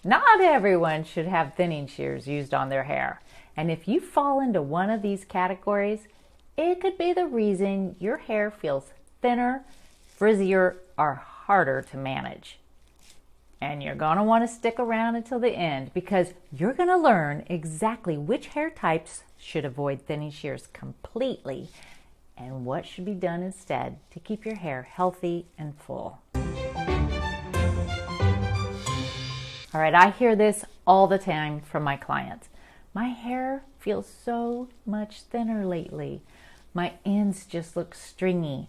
Not everyone should have thinning shears used on their hair. And if you fall into one of these categories, it could be the reason your hair feels thinner, frizzier, or harder to manage. And you're going to want to stick around until the end because you're going to learn exactly which hair types should avoid thinning shears completely and what should be done instead to keep your hair healthy and full. All right, I hear this all the time from my clients. My hair feels so much thinner lately. My ends just look stringy.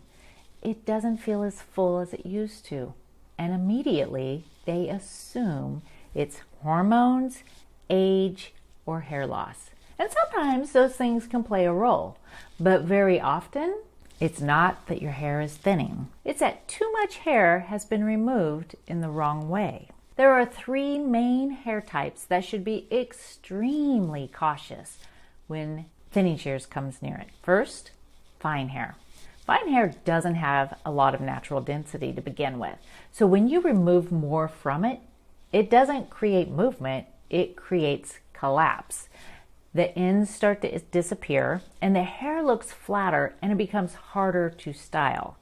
It doesn't feel as full as it used to. And immediately they assume it's hormones, age, or hair loss. And sometimes those things can play a role, but very often it's not that your hair is thinning. It's that too much hair has been removed in the wrong way. There are 3 main hair types that should be extremely cautious when thinning shears comes near it. First, fine hair. Fine hair doesn't have a lot of natural density to begin with. So when you remove more from it, it doesn't create movement, it creates collapse. The ends start to disappear and the hair looks flatter and it becomes harder to style.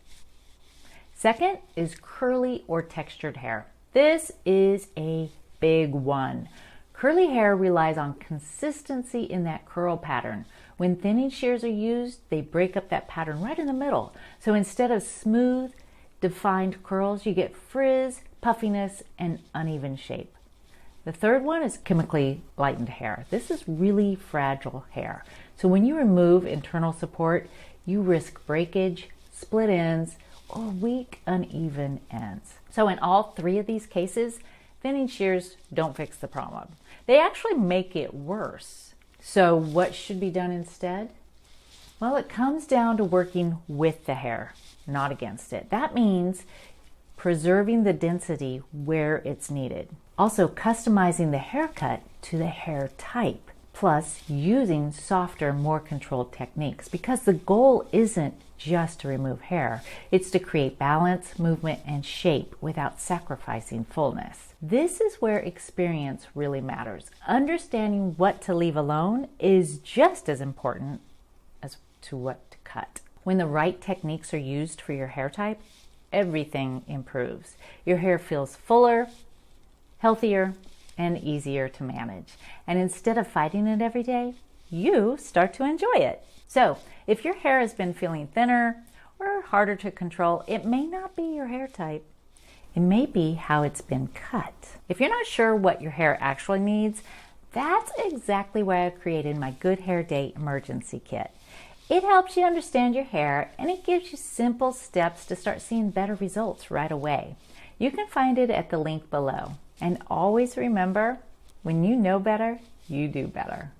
Second is curly or textured hair. This is a big one. Curly hair relies on consistency in that curl pattern. When thinning shears are used, they break up that pattern right in the middle. So instead of smooth, defined curls, you get frizz, puffiness, and uneven shape. The third one is chemically lightened hair. This is really fragile hair. So when you remove internal support, you risk breakage, split ends, or weak, uneven ends. So in all 3 of these cases, thinning shears don't fix the problem. They actually make it worse. So what should be done instead? Well, it comes down to working with the hair, not against it. That means preserving the density where it's needed. Also customizing the haircut to the hair type, plus using softer, more controlled techniques because the goal isn't just to remove hair. It's to create balance, movement, and shape without sacrificing fullness. This is where experience really matters. Understanding what to leave alone is just as important as to what to cut. When the right techniques are used for your hair type, everything improves. Your hair feels fuller, healthier, and easier to manage. And instead of fighting it every day, you start to enjoy it. So if your hair has been feeling thinner or harder to control, it may not be your hair type. It may be how it's been cut. If you're not sure what your hair actually needs, that's exactly why I created my Good Hair Day Emergency Kit. It helps you understand your hair and it gives you simple steps to start seeing better results right away. You can find it at the link below. And always remember, when you know better, you do better.